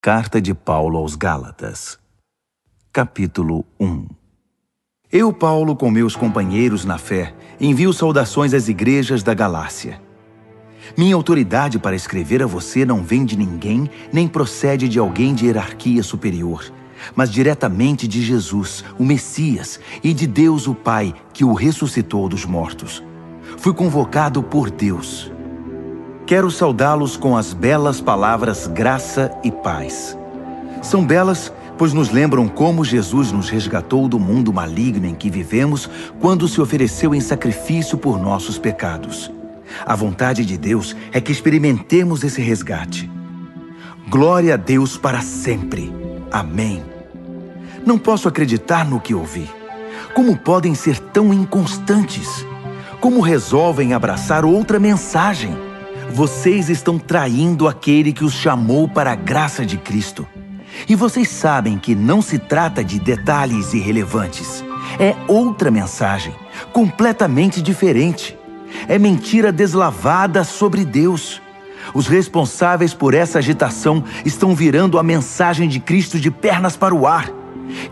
Carta de Paulo aos Gálatas, capítulo 1. Eu, Paulo, com meus companheiros na fé, envio saudações às igrejas da Galácia. Minha autoridade para escrever a você não vem de ninguém, nem procede de alguém de hierarquia superior, mas diretamente de Jesus, o Messias, e de Deus o Pai, que o ressuscitou dos mortos. Fui convocado por Deus. Quero saudá-los com as belas palavras graça e paz. São belas, pois nos lembram como Jesus nos resgatou do mundo maligno em que vivemos quando se ofereceu em sacrifício por nossos pecados. A vontade de Deus é que experimentemos esse resgate. Glória a Deus para sempre. Amém. Não posso acreditar no que ouvi. Como podem ser tão inconstantes? Como resolvem abraçar outra mensagem? Vocês estão traindo aquele que os chamou para a graça de Cristo. E vocês sabem que não se trata de detalhes irrelevantes. É outra mensagem, completamente diferente. É mentira deslavada sobre Deus. Os responsáveis por essa agitação estão virando a mensagem de Cristo de pernas para o ar.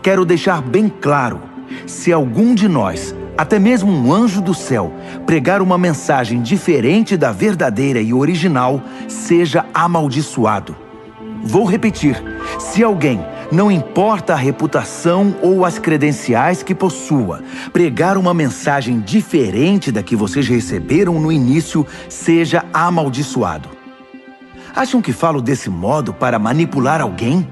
Quero deixar bem claro, se algum de nós, até mesmo um anjo do céu, pregar uma mensagem diferente da verdadeira e original, seja amaldiçoado. Vou repetir, se alguém, não importa a reputação ou as credenciais que possua, pregar uma mensagem diferente da que vocês receberam no início, seja amaldiçoado. Acham que falo desse modo para manipular alguém?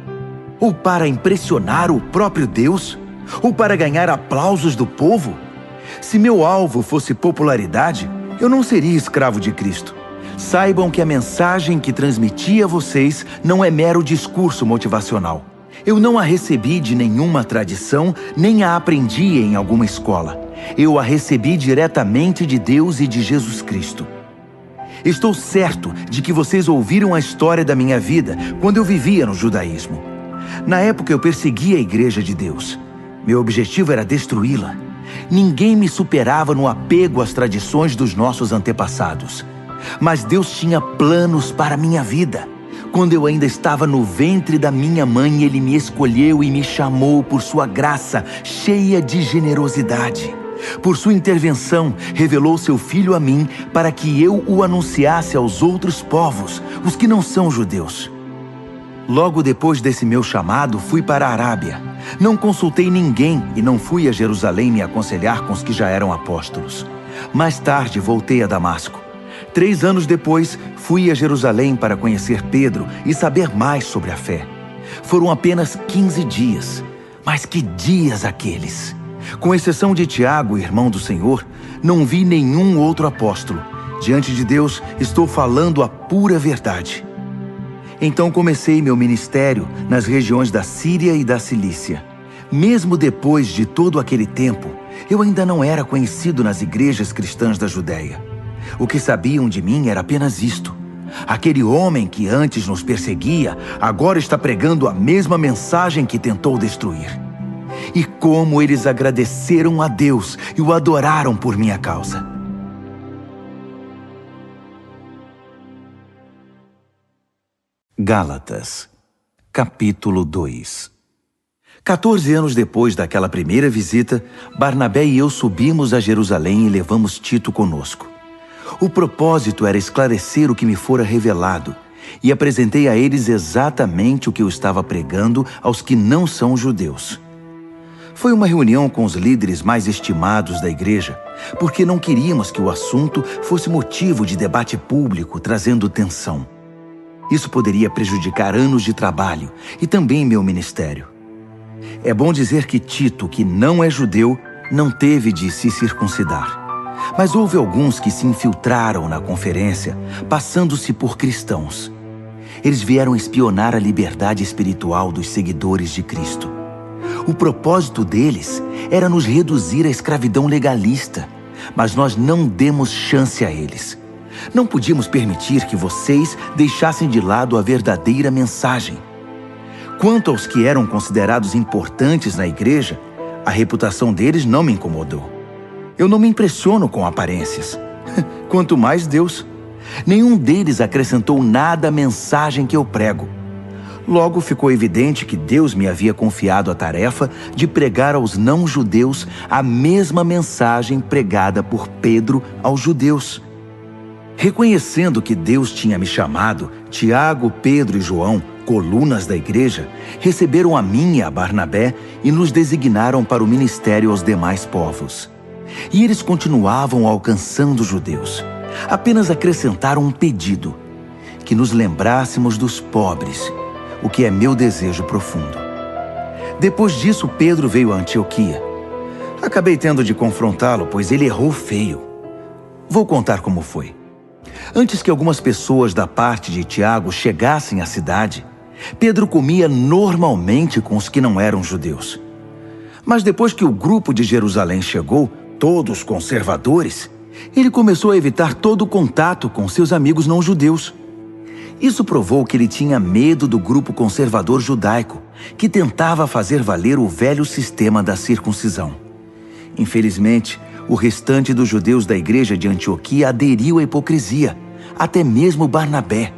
Ou para impressionar o próprio Deus? Ou para ganhar aplausos do povo? Se meu alvo fosse popularidade, eu não seria escravo de Cristo. Saibam que a mensagem que transmiti a vocês não é mero discurso motivacional. Eu não a recebi de nenhuma tradição, nem a aprendi em alguma escola. Eu a recebi diretamente de Deus e de Jesus Cristo. Estou certo de que vocês ouviram a história da minha vida quando eu vivia no judaísmo. Na época eu perseguia a Igreja de Deus. Meu objetivo era destruí-la. Ninguém me superava no apego às tradições dos nossos antepassados. Mas Deus tinha planos para a minha vida. Quando eu ainda estava no ventre da minha mãe, Ele me escolheu e me chamou por sua graça, cheia de generosidade. Por sua intervenção, revelou seu Filho a mim para que eu o anunciasse aos outros povos, os que não são judeus. Logo depois desse meu chamado, fui para a Arábia. Não consultei ninguém e não fui a Jerusalém me aconselhar com os que já eram apóstolos. Mais tarde, voltei a Damasco. 3 anos depois, fui a Jerusalém para conhecer Pedro e saber mais sobre a fé. Foram apenas 15 dias, mas que dias aqueles! Com exceção de Tiago, irmão do Senhor, não vi nenhum outro apóstolo. Diante de Deus, estou falando a pura verdade. Então comecei meu ministério nas regiões da Síria e da Cilícia. Mesmo depois de todo aquele tempo, eu ainda não era conhecido nas igrejas cristãs da Judéia. O que sabiam de mim era apenas isto: aquele homem que antes nos perseguia, agora está pregando a mesma mensagem que tentou destruir. E como eles agradeceram a Deus e o adoraram por minha causa. Gálatas, capítulo 2. 14 anos depois daquela primeira visita, Barnabé e eu subimos a Jerusalém e levamos Tito conosco. O propósito era esclarecer o que me fora revelado, e apresentei a eles exatamente o que eu estava pregando aos que não são judeus. Foi uma reunião com os líderes mais estimados da igreja, porque não queríamos que o assunto fosse motivo de debate público, trazendo tensão. Isso poderia prejudicar anos de trabalho e também meu ministério. É bom dizer que Tito, que não é judeu, não teve de se circuncidar. Mas houve alguns que se infiltraram na conferência, passando-se por cristãos. Eles vieram espionar a liberdade espiritual dos seguidores de Cristo. O propósito deles era nos reduzir à escravidão legalista, mas nós não demos chance a eles. Não podíamos permitir que vocês deixassem de lado a verdadeira mensagem. Quanto aos que eram considerados importantes na igreja, a reputação deles não me incomodou. Eu não me impressiono com aparências. Quanto mais Deus. Nenhum deles acrescentou nada à mensagem que eu prego. Logo ficou evidente que Deus me havia confiado a tarefa de pregar aos não-judeus a mesma mensagem pregada por Pedro aos judeus. Reconhecendo que Deus tinha me chamado, Tiago, Pedro e João, colunas da igreja, receberam a mim e a Barnabé e nos designaram para o ministério aos demais povos. E eles continuavam alcançando os judeus. Apenas acrescentaram um pedido: que nos lembrássemos dos pobres, o que é meu desejo profundo. Depois disso, Pedro veio a Antioquia. Acabei tendo de confrontá-lo, pois ele errou feio. Vou contar como foi. Antes que algumas pessoas da parte de Tiago chegassem à cidade, Pedro comia normalmente com os que não eram judeus. Mas depois que o grupo de Jerusalém chegou, todos conservadores, ele começou a evitar todo contato com seus amigos não-judeus. Isso provou que ele tinha medo do grupo conservador judaico, que tentava fazer valer o velho sistema da circuncisão. Infelizmente, o restante dos judeus da igreja de Antioquia aderiu à hipocrisia, até mesmo Barnabé.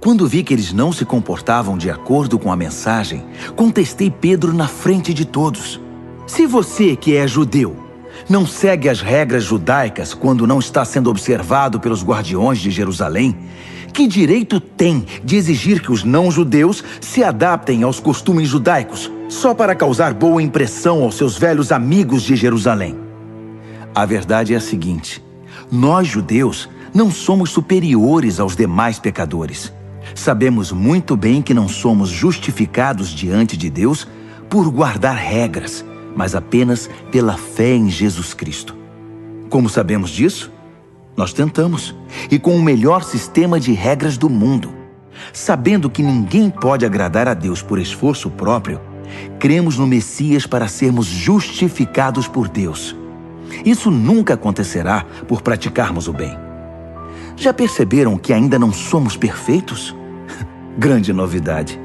Quando vi que eles não se comportavam de acordo com a mensagem, contestei Pedro na frente de todos. Se você, que é judeu, não segue as regras judaicas quando não está sendo observado pelos guardiões de Jerusalém, que direito tem de exigir que os não-judeus se adaptem aos costumes judaicos só para causar boa impressão aos seus velhos amigos de Jerusalém? A verdade é a seguinte: nós, judeus, não somos superiores aos demais pecadores. Sabemos muito bem que não somos justificados diante de Deus por guardar regras, mas apenas pela fé em Jesus Cristo. Como sabemos disso? Nós tentamos, e com o melhor sistema de regras do mundo. Sabendo que ninguém pode agradar a Deus por esforço próprio, cremos no Messias para sermos justificados por Deus. Isso nunca acontecerá por praticarmos o bem. Já perceberam que ainda não somos perfeitos? Grande novidade.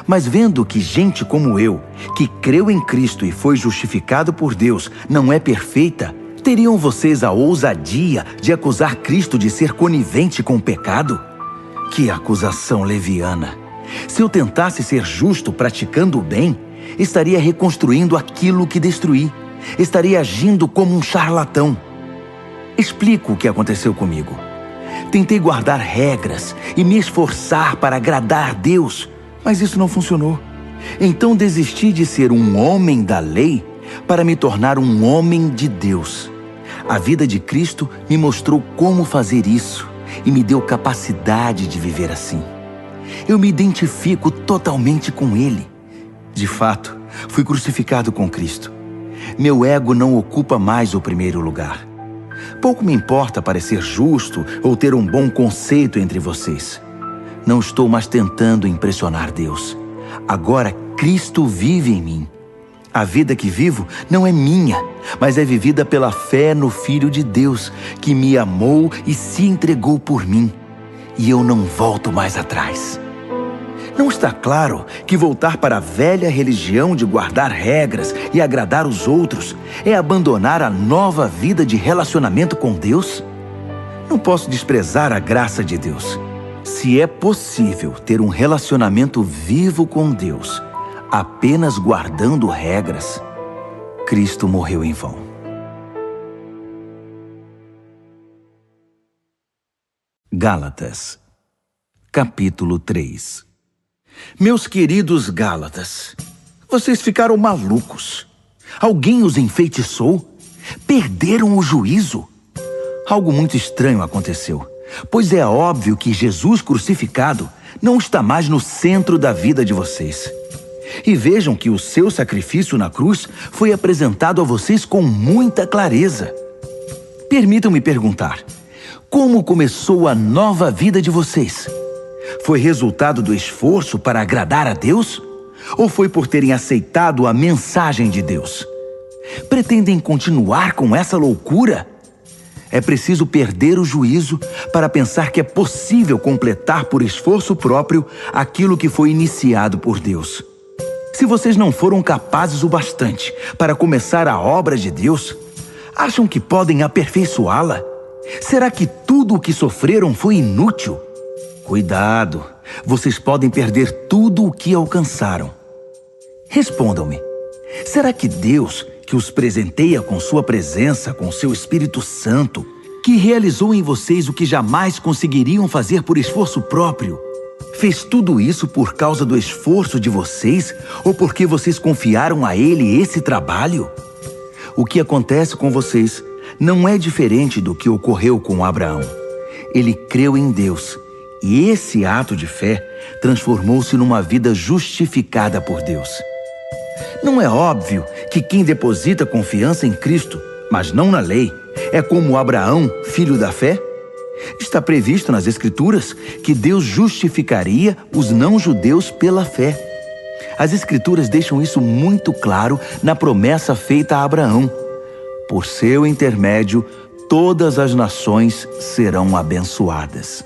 Mas vendo que gente como eu, que creu em Cristo e foi justificado por Deus, não é perfeita, teriam vocês a ousadia de acusar Cristo de ser conivente com o pecado? Que acusação leviana! Se eu tentasse ser justo praticando o bem, estaria reconstruindo aquilo que destruí. Estaria agindo como um charlatão. Explico o que aconteceu comigo. Tentei guardar regras e me esforçar para agradar a Deus, mas isso não funcionou. Então desisti de ser um homem da lei para me tornar um homem de Deus. A vida de Cristo me mostrou como fazer isso e me deu capacidade de viver assim. Eu me identifico totalmente com Ele. De fato, fui crucificado com Cristo. Meu ego não ocupa mais o primeiro lugar. Pouco me importa parecer justo ou ter um bom conceito entre vocês. Não estou mais tentando impressionar Deus. Agora Cristo vive em mim. A vida que vivo não é minha, mas é vivida pela fé no Filho de Deus, que me amou e se entregou por mim. E eu não volto mais atrás. Não está claro que voltar para a velha religião de guardar regras e agradar os outros é abandonar a nova vida de relacionamento com Deus? Não posso desprezar a graça de Deus. Se é possível ter um relacionamento vivo com Deus, apenas guardando regras, Cristo morreu em vão. Gálatas, capítulo 3. Meus queridos Gálatas, vocês ficaram malucos. Alguém os enfeitiçou? Perderam o juízo? Algo muito estranho aconteceu, pois é óbvio que Jesus crucificado não está mais no centro da vida de vocês. E vejam que o seu sacrifício na cruz foi apresentado a vocês com muita clareza. Permitam-me perguntar: como começou a nova vida de vocês? Foi resultado do esforço para agradar a Deus? Ou foi por terem aceitado a mensagem de Deus? Pretendem continuar com essa loucura? É preciso perder o juízo para pensar que é possível completar por esforço próprio aquilo que foi iniciado por Deus. Se vocês não foram capazes o bastante para começar a obra de Deus, acham que podem aperfeiçoá-la? Será que tudo o que sofreram foi inútil? Cuidado! vocês podem perder tudo o que alcançaram. Respondam-me, será que Deus, que os presenteia com sua presença, com seu Espírito Santo, que realizou em vocês o que jamais conseguiriam fazer por esforço próprio, fez tudo isso por causa do esforço de vocês ou porque vocês confiaram a Ele esse trabalho? O que acontece com vocês não é diferente do que ocorreu com Abraão. Ele creu em Deus e esse ato de fé transformou-se numa vida justificada por Deus. Não é óbvio que quem deposita confiança em Cristo, mas não na lei, é como Abraão, filho da fé? Está previsto nas Escrituras que Deus justificaria os não-judeus pela fé. As Escrituras deixam isso muito claro na promessa feita a Abraão. Por seu intermédio, todas as nações serão abençoadas.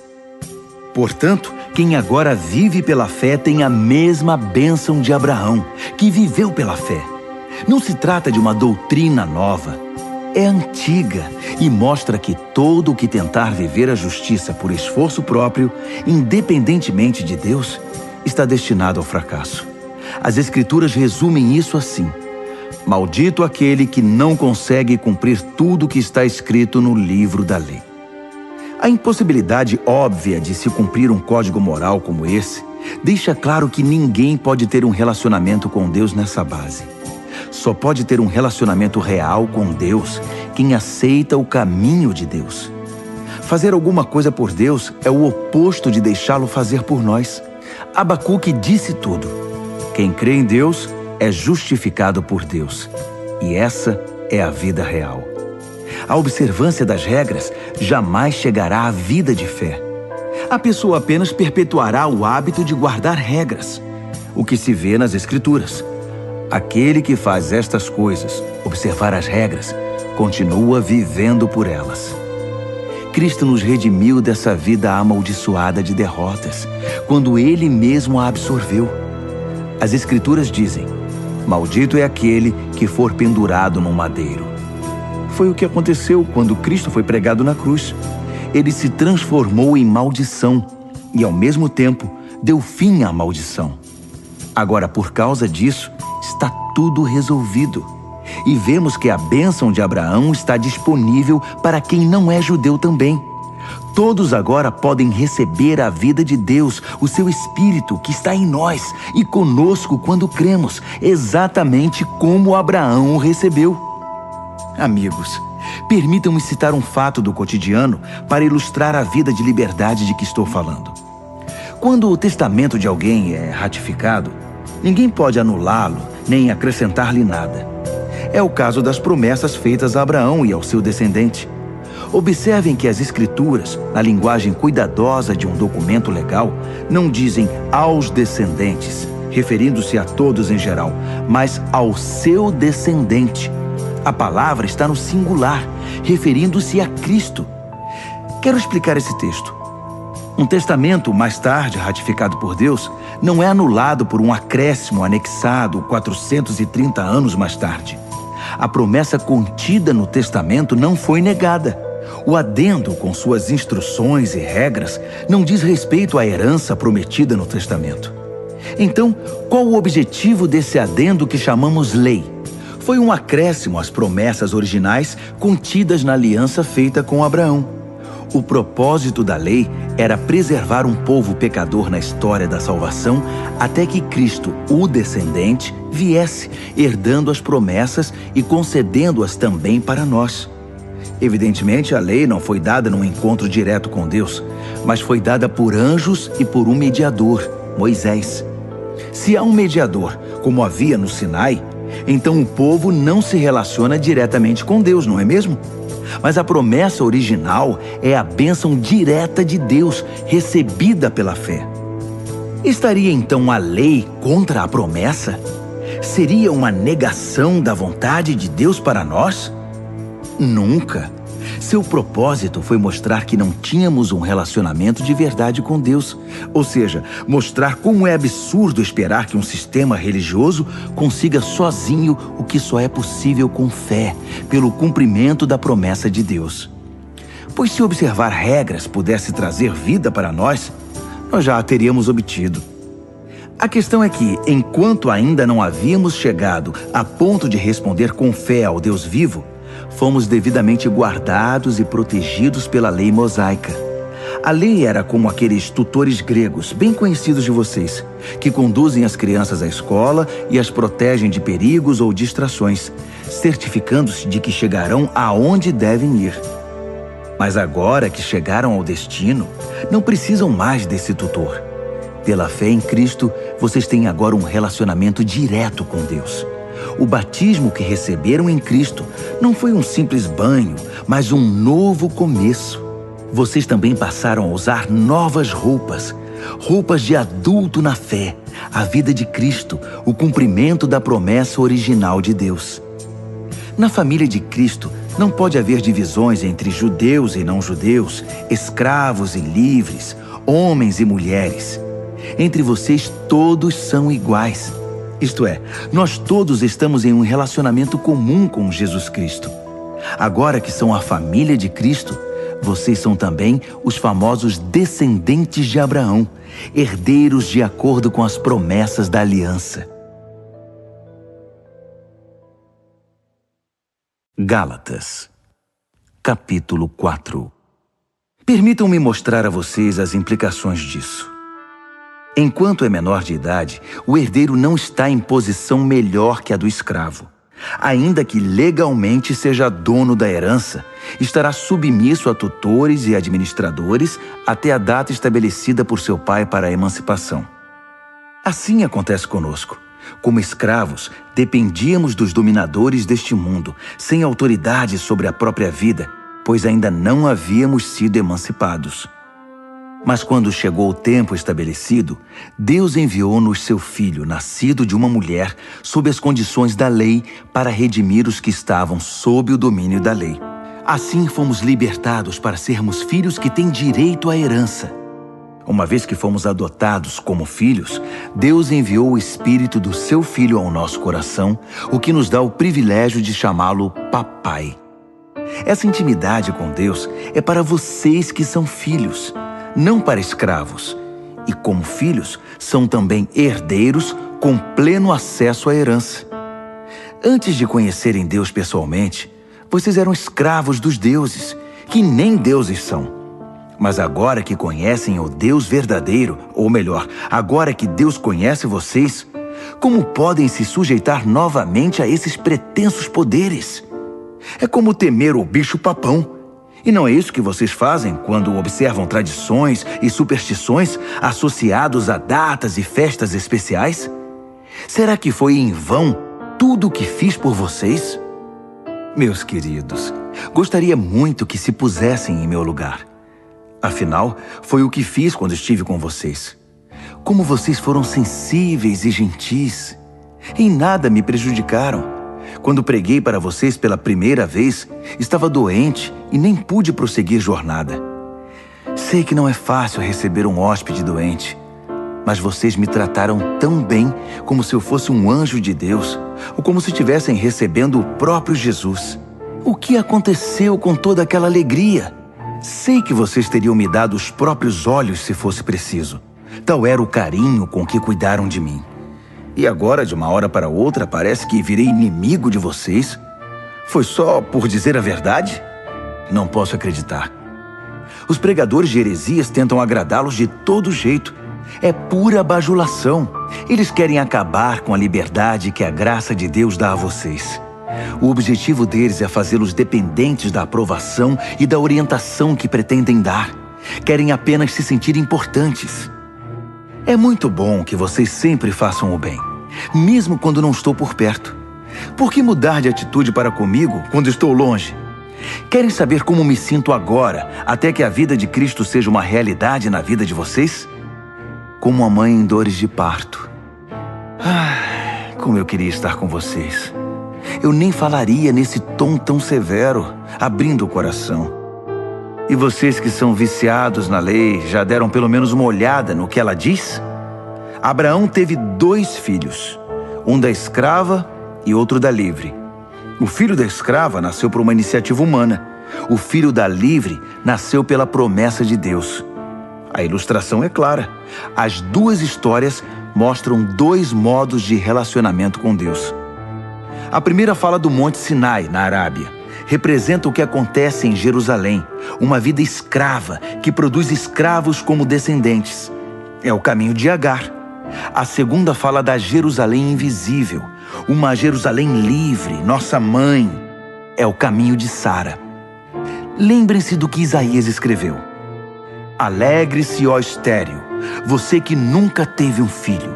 Portanto, quem agora vive pela fé tem a mesma bênção de Abraão, que viveu pela fé. Não se trata de uma doutrina nova. É antiga e mostra que todo o que tentar viver a justiça por esforço próprio, independentemente de Deus, está destinado ao fracasso. As Escrituras resumem isso assim: maldito aquele que não consegue cumprir tudo o que está escrito no livro da lei. A impossibilidade óbvia de se cumprir um código moral como esse deixa claro que ninguém pode ter um relacionamento com Deus nessa base. Só pode ter um relacionamento real com Deus quem aceita o caminho de Deus. Fazer alguma coisa por Deus é o oposto de deixá-lo fazer por nós. Abacuque disse tudo. Quem crê em Deus é justificado por Deus. E essa é a vida real. A observância das regras jamais chegará à vida de fé. A pessoa apenas perpetuará o hábito de guardar regras, o que se vê nas Escrituras. Aquele que faz estas coisas, observar as regras, continua vivendo por elas. Cristo nos redimiu dessa vida amaldiçoada de derrotas, quando Ele mesmo a absorveu. As Escrituras dizem: maldito é aquele que for pendurado num madeiro. Foi o que aconteceu quando Cristo foi pregado na cruz. Ele se transformou em maldição e, ao mesmo tempo, deu fim à maldição. Agora, por causa disso, está tudo resolvido. E vemos que a bênção de Abraão está disponível para quem não é judeu também. Todos agora podem receber a vida de Deus, o seu Espírito que está em nós e conosco quando cremos, exatamente como Abraão o recebeu. Amigos, permitam-me citar um fato do cotidiano para ilustrar a vida de liberdade de que estou falando. Quando o testamento de alguém é ratificado, ninguém pode anulá-lo nem acrescentar-lhe nada. É o caso das promessas feitas a Abraão e ao seu descendente. Observem que as Escrituras, na linguagem cuidadosa de um documento legal, não dizem aos descendentes, referindo-se a todos em geral, mas ao seu descendente. A palavra está no singular, referindo-se a Cristo. Quero explicar esse texto. Um testamento, mais tarde ratificado por Deus, não é anulado por um acréscimo anexado 430 anos mais tarde. A promessa contida no testamento não foi negada. O adendo, com suas instruções e regras, não diz respeito à herança prometida no testamento. Então, qual o objetivo desse adendo que chamamos lei? Foi um acréscimo às promessas originais contidas na aliança feita com Abraão. O propósito da lei era preservar um povo pecador na história da salvação até que Cristo, o descendente, viesse, herdando as promessas e concedendo-as também para nós. Evidentemente, a lei não foi dada num encontro direto com Deus, mas foi dada por anjos e por um mediador, Moisés. Se há um mediador, como havia no Sinai, então o povo não se relaciona diretamente com Deus, não é mesmo? Mas a promessa original é a bênção direta de Deus, recebida pela fé. Estaria então a lei contra a promessa? Seria uma negação da vontade de Deus para nós? Nunca. Seu propósito foi mostrar que não tínhamos um relacionamento de verdade com Deus. Ou seja, mostrar como é absurdo esperar que um sistema religioso consiga sozinho o que só é possível com fé, pelo cumprimento da promessa de Deus. Pois se observar regras pudesse trazer vida para nós, nós já a teríamos obtido. A questão é que, enquanto ainda não havíamos chegado a ponto de responder com fé ao Deus vivo, fomos devidamente guardados e protegidos pela lei mosaica. A lei era como aqueles tutores gregos, bem conhecidos de vocês, que conduzem as crianças à escola e as protegem de perigos ou distrações, certificando-se de que chegarão aonde devem ir. Mas agora que chegaram ao destino, não precisam mais desse tutor. Pela fé em Cristo, vocês têm agora um relacionamento direto com Deus. O batismo que receberam em Cristo não foi um simples banho, mas um novo começo. Vocês também passaram a usar novas roupas, roupas de adulto na fé, a vida de Cristo, o cumprimento da promessa original de Deus. Na família de Cristo, não pode haver divisões entre judeus e não-judeus, escravos e livres, homens e mulheres. Entre vocês, todos são iguais. Isto é, nós todos estamos em um relacionamento comum com Jesus Cristo. Agora que são a família de Cristo, vocês são também os famosos descendentes de Abraão, herdeiros de acordo com as promessas da aliança. Gálatas, capítulo 4. Permitam-me mostrar a vocês as implicações disso. Enquanto é menor de idade, o herdeiro não está em posição melhor que a do escravo. Ainda que legalmente seja dono da herança, estará submisso a tutores e administradores até a data estabelecida por seu pai para a emancipação. Assim acontece conosco. Como escravos, dependíamos dos dominadores deste mundo, sem autoridade sobre a própria vida, pois ainda não havíamos sido emancipados. Mas quando chegou o tempo estabelecido, Deus enviou-nos seu Filho, nascido de uma mulher, sob as condições da lei, para redimir os que estavam sob o domínio da lei. Assim fomos libertados para sermos filhos que têm direito à herança. Uma vez que fomos adotados como filhos, Deus enviou o Espírito do seu Filho ao nosso coração, o que nos dá o privilégio de chamá-lo Papai. Essa intimidade com Deus é para vocês que são filhos, não para escravos, e como filhos, são também herdeiros com pleno acesso à herança. Antes de conhecerem Deus pessoalmente, vocês eram escravos dos deuses, que nem deuses são. Mas agora que conhecem o Deus verdadeiro, ou melhor, agora que Deus conhece vocês, como podem se sujeitar novamente a esses pretensos poderes? É como temer o bicho-papão. E não é isso que vocês fazem quando observam tradições e superstições associados a datas e festas especiais? Será que foi em vão tudo o que fiz por vocês? Meus queridos, gostaria muito que se pusessem em meu lugar. Afinal, foi o que fiz quando estive com vocês. Como vocês foram sensíveis e gentis. Em nada me prejudicaram. Quando preguei para vocês pela primeira vez, estava doente e nem pude prosseguir jornada. Sei que não é fácil receber um hóspede doente, mas vocês me trataram tão bem como se eu fosse um anjo de Deus, ou como se estivessem recebendo o próprio Jesus. O que aconteceu com toda aquela alegria? Sei que vocês teriam me dado os próprios olhos se fosse preciso. Tal era o carinho com que cuidaram de mim. E agora, de uma hora para outra, parece que virei inimigo de vocês? Foi só por dizer a verdade? Não posso acreditar. Os pregadores de heresias tentam agradá-los de todo jeito. É pura bajulação. Eles querem acabar com a liberdade que a graça de Deus dá a vocês. O objetivo deles é fazê-los dependentes da aprovação e da orientação que pretendem dar. Querem apenas se sentir importantes. É muito bom que vocês sempre façam o bem, mesmo quando não estou por perto. Por que mudar de atitude para comigo quando estou longe? Querem saber como me sinto agora, até que a vida de Cristo seja uma realidade na vida de vocês? Como a mãe em dores de parto. Como eu queria estar com vocês. Eu nem falaria nesse tom tão severo, abrindo o coração. E vocês que são viciados na lei, já deram pelo menos uma olhada no que ela diz? Abraão teve 2 filhos, um da escrava e outro da livre. O filho da escrava nasceu por uma iniciativa humana. O filho da livre nasceu pela promessa de Deus. A ilustração é clara. As duas histórias mostram dois modos de relacionamento com Deus. A primeira fala do Monte Sinai, na Arábia. Representa o que acontece em Jerusalém, uma vida escrava que produz escravos como descendentes. É o caminho de Agar. A segunda fala da Jerusalém invisível, uma Jerusalém livre, nossa mãe. É o caminho de Sara. Lembrem-se do que Isaías escreveu. Alegre-se, ó estéril, você que nunca teve um filho.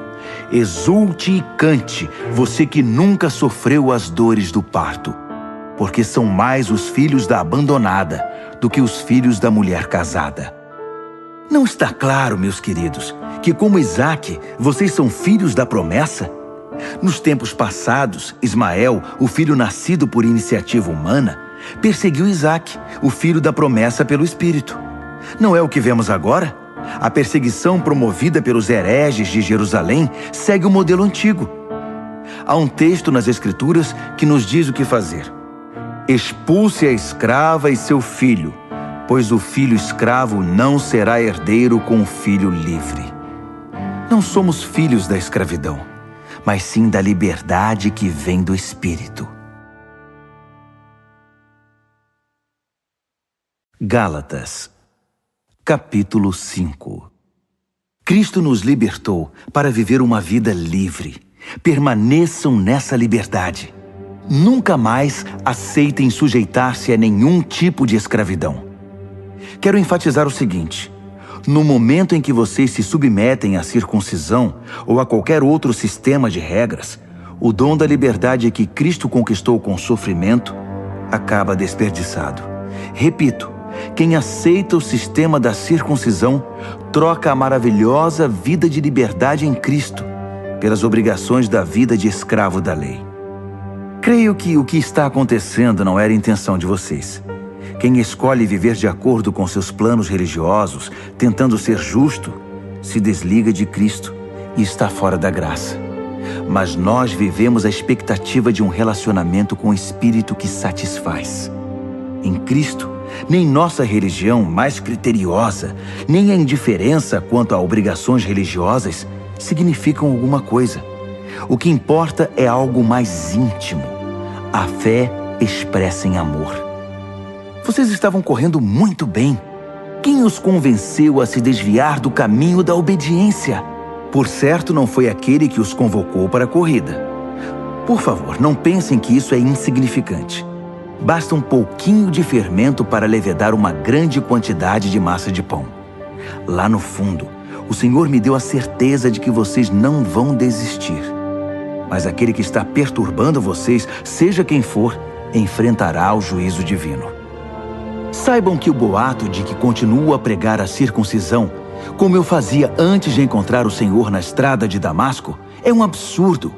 Exulte e cante, você que nunca sofreu as dores do parto. Porque são mais os filhos da abandonada do que os filhos da mulher casada. Não está claro, meus queridos, que como Isaque, vocês são filhos da promessa? Nos tempos passados, Ismael, o filho nascido por iniciativa humana, perseguiu Isaque, o filho da promessa pelo Espírito. Não é o que vemos agora? A perseguição promovida pelos hereges de Jerusalém segue o modelo antigo. Há um texto nas Escrituras que nos diz o que fazer. Expulse a escrava e seu filho, pois o filho escravo não será herdeiro com o filho livre. Não somos filhos da escravidão, mas sim da liberdade que vem do Espírito. Gálatas, capítulo 5. Cristo nos libertou para viver uma vida livre. Permaneçam nessa liberdade. Nunca mais aceitem sujeitar-se a nenhum tipo de escravidão. Quero enfatizar o seguinte: no momento em que vocês se submetem à circuncisão ou a qualquer outro sistema de regras, o dom da liberdade que Cristo conquistou com sofrimento acaba desperdiçado. Repito, quem aceita o sistema da circuncisão troca a maravilhosa vida de liberdade em Cristo pelas obrigações da vida de escravo da lei. Creio que o que está acontecendo não era a intenção de vocês. Quem escolhe viver de acordo com seus planos religiosos, tentando ser justo, se desliga de Cristo e está fora da graça. Mas nós vivemos a expectativa de um relacionamento com o Espírito que satisfaz. Em Cristo, nem nossa religião mais criteriosa, nem a indiferença quanto a obrigações religiosas significam alguma coisa. O que importa é algo mais íntimo. A fé expressa em amor. Vocês estavam correndo muito bem. Quem os convenceu a se desviar do caminho da obediência? Por certo, não foi aquele que os convocou para a corrida. Por favor, não pensem que isso é insignificante. Basta um pouquinho de fermento para levedar uma grande quantidade de massa de pão. Lá no fundo, o Senhor me deu a certeza de que vocês não vão desistir. Mas aquele que está perturbando vocês, seja quem for, enfrentará o juízo divino. Saibam que o boato de que continuo a pregar a circuncisão, como eu fazia antes de encontrar o Senhor na estrada de Damasco, é um absurdo.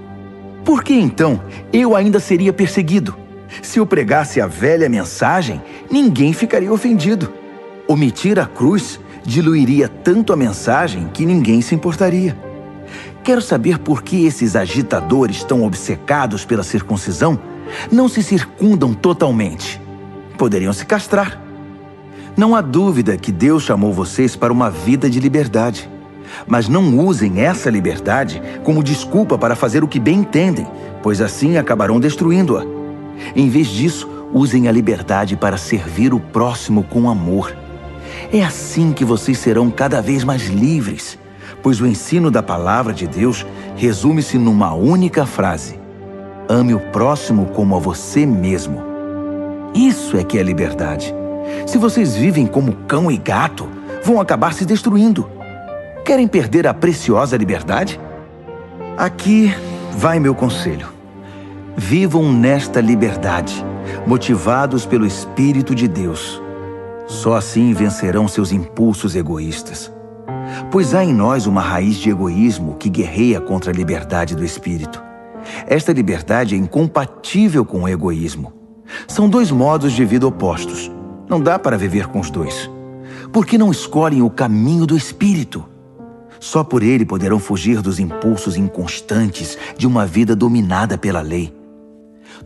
Por que então eu ainda seria perseguido? Se eu pregasse a velha mensagem, ninguém ficaria ofendido. Omitir a cruz diluiria tanto a mensagem que ninguém se importaria. Quero saber por que esses agitadores tão obcecados pela circuncisão não se circundam totalmente. Poderiam se castrar. Não há dúvida que Deus chamou vocês para uma vida de liberdade. Mas não usem essa liberdade como desculpa para fazer o que bem entendem, pois assim acabarão destruindo-a. Em vez disso, usem a liberdade para servir o próximo com amor. É assim que vocês serão cada vez mais livres, pois o ensino da palavra de Deus resume-se numa única frase: ame o próximo como a você mesmo. Isso é que é liberdade. Se vocês vivem como cão e gato, vão acabar se destruindo. Querem perder a preciosa liberdade? Aqui vai meu conselho. Vivam nesta liberdade, motivados pelo Espírito de Deus. Só assim vencerão seus impulsos egoístas. Pois há em nós uma raiz de egoísmo que guerreia contra a liberdade do Espírito. Esta liberdade é incompatível com o egoísmo. São dois modos de vida opostos. Não dá para viver com os dois. Por que não escolhem o caminho do Espírito? Só por ele poderão fugir dos impulsos inconstantes de uma vida dominada pela lei.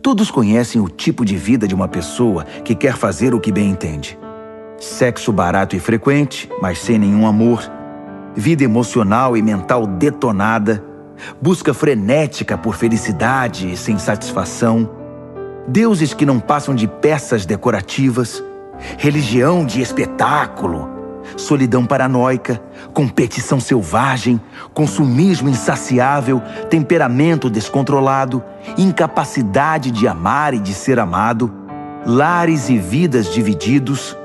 Todos conhecem o tipo de vida de uma pessoa que quer fazer o que bem entende. Sexo barato e frequente, mas sem nenhum amor. Vida emocional e mental detonada. Busca frenética por felicidade e sem satisfação. Deuses que não passam de peças decorativas. Religião de espetáculo. Solidão paranoica, competição selvagem, consumismo insaciável, temperamento descontrolado, incapacidade de amar e de ser amado, lares e vidas divididos,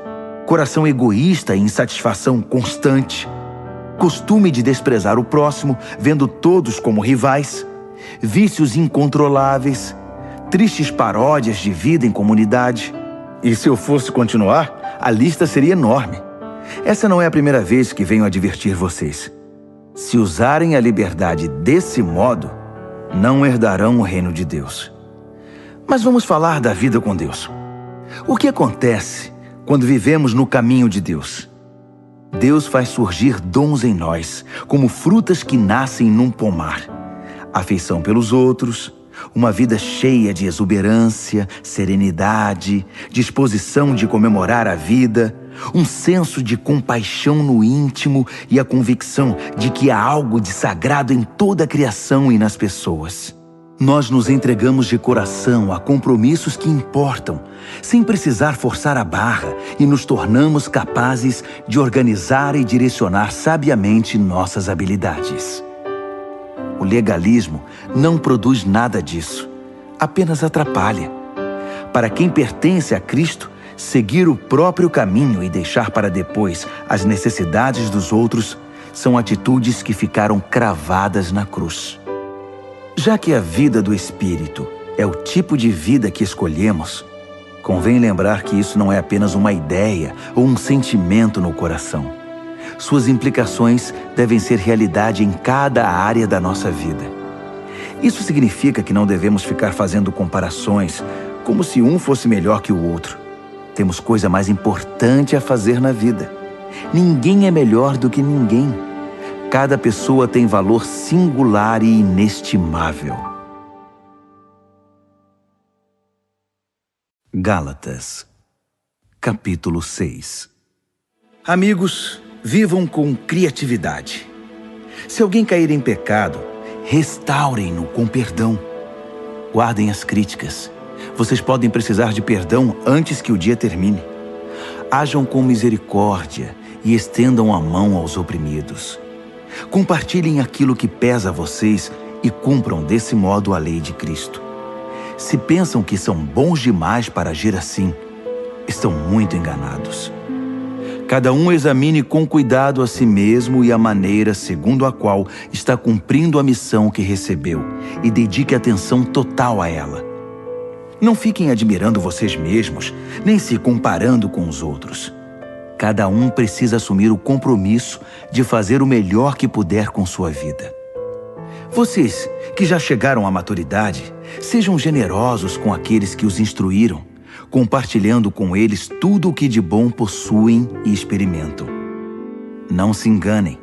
coração egoísta e insatisfação constante, costume de desprezar o próximo, vendo todos como rivais, vícios incontroláveis, tristes paródias de vida em comunidade. E se eu fosse continuar, a lista seria enorme. Essa não é a primeira vez que venho advertir vocês. Se usarem a liberdade desse modo, não herdarão o reino de Deus. Mas vamos falar da vida com Deus. O que acontece quando vivemos no caminho de Deus? Deus faz surgir dons em nós, como frutas que nascem num pomar. Afeição pelos outros, uma vida cheia de exuberância, serenidade, disposição de comemorar a vida, um senso de compaixão no íntimo e a convicção de que há algo de sagrado em toda a criação e nas pessoas. Nós nos entregamos de coração a compromissos que importam, sem precisar forçar a barra, e nos tornamos capazes de organizar e direcionar sabiamente nossas habilidades. O legalismo não produz nada disso, apenas atrapalha. Para quem pertence a Cristo, seguir o próprio caminho e deixar para depois as necessidades dos outros são atitudes que ficaram cravadas na cruz. Já que a vida do Espírito é o tipo de vida que escolhemos, convém lembrar que isso não é apenas uma ideia ou um sentimento no coração. Suas implicações devem ser realidade em cada área da nossa vida. Isso significa que não devemos ficar fazendo comparações como se um fosse melhor que o outro. Temos coisa mais importante a fazer na vida. Ninguém é melhor do que ninguém. Cada pessoa tem valor singular e inestimável. Gálatas, capítulo 6. Amigos, vivam com criatividade. Se alguém cair em pecado, restaurem-no com perdão. Guardem as críticas. Vocês podem precisar de perdão antes que o dia termine. Ajam com misericórdia e estendam a mão aos oprimidos. Compartilhem aquilo que pesa a vocês e cumpram desse modo a lei de Cristo. Se pensam que são bons demais para agir assim, estão muito enganados. Cada um examine com cuidado a si mesmo e a maneira segundo a qual está cumprindo a missão que recebeu e dedique atenção total a ela. Não fiquem admirando vocês mesmos, nem se comparando com os outros. Cada um precisa assumir o compromisso de fazer o melhor que puder com sua vida. Vocês, que já chegaram à maturidade, sejam generosos com aqueles que os instruíram, compartilhando com eles tudo o que de bom possuem e experimentam. Não se enganem,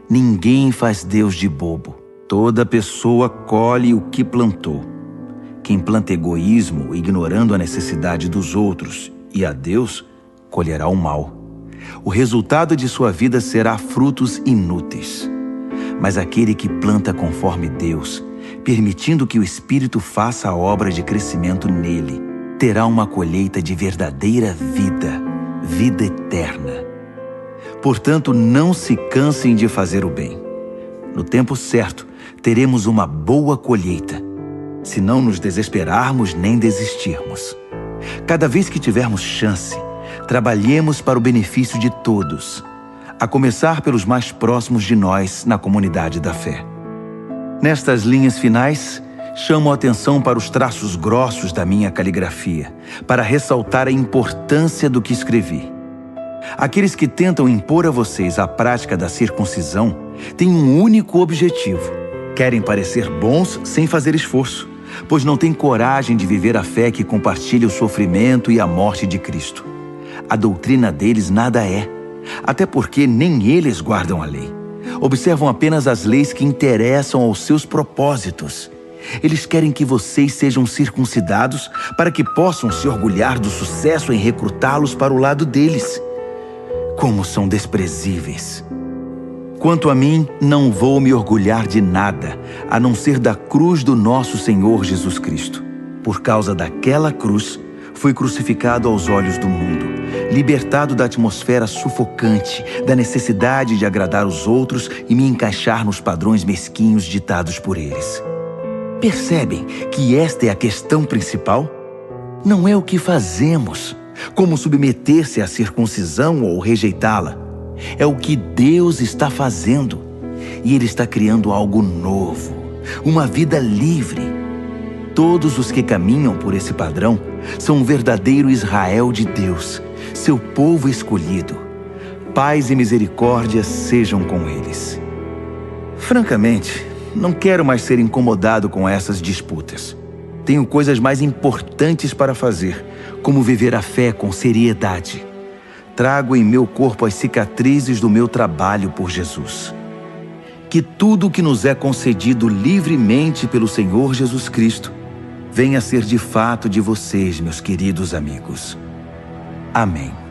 ninguém faz Deus de bobo. Toda pessoa colhe o que plantou. Quem planta egoísmo, ignorando a necessidade dos outros e a Deus, colherá o mal. O resultado de sua vida será frutos inúteis. Mas aquele que planta conforme Deus, permitindo que o Espírito faça a obra de crescimento nele, terá uma colheita de verdadeira vida, vida eterna. Portanto, não se cansem de fazer o bem. No tempo certo, teremos uma boa colheita, se não nos desesperarmos nem desistirmos. Cada vez que tivermos chance, trabalhemos para o benefício de todos, a começar pelos mais próximos de nós na comunidade da fé. Nestas linhas finais, chamo a atenção para os traços grossos da minha caligrafia, para ressaltar a importância do que escrevi. Aqueles que tentam impor a vocês a prática da circuncisão têm um único objetivo: querem parecer bons sem fazer esforço, pois não têm coragem de viver a fé que compartilha o sofrimento e a morte de Cristo. A doutrina deles nada é, até porque nem eles guardam a lei. Observam apenas as leis que interessam aos seus propósitos. Eles querem que vocês sejam circuncidados para que possam se orgulhar do sucesso em recrutá-los para o lado deles. Como são desprezíveis! Quanto a mim, não vou me orgulhar de nada, a não ser da cruz do nosso Senhor Jesus Cristo. Por causa daquela cruz, fui crucificado aos olhos do mundo, libertado da atmosfera sufocante, da necessidade de agradar os outros e me encaixar nos padrões mesquinhos ditados por eles. Percebem que esta é a questão principal? Não é o que fazemos, como submeter-se à circuncisão ou rejeitá-la. É o que Deus está fazendo. E Ele está criando algo novo, uma vida livre. Todos os que caminham por esse padrão são um verdadeiro Israel de Deus, seu povo escolhido. Paz e misericórdia sejam com eles. Francamente, não quero mais ser incomodado com essas disputas. Tenho coisas mais importantes para fazer, como viver a fé com seriedade. Trago em meu corpo as cicatrizes do meu trabalho por Jesus. Que tudo o que nos é concedido livremente pelo Senhor Jesus Cristo venha a ser de fato de vocês, meus queridos amigos. Amém.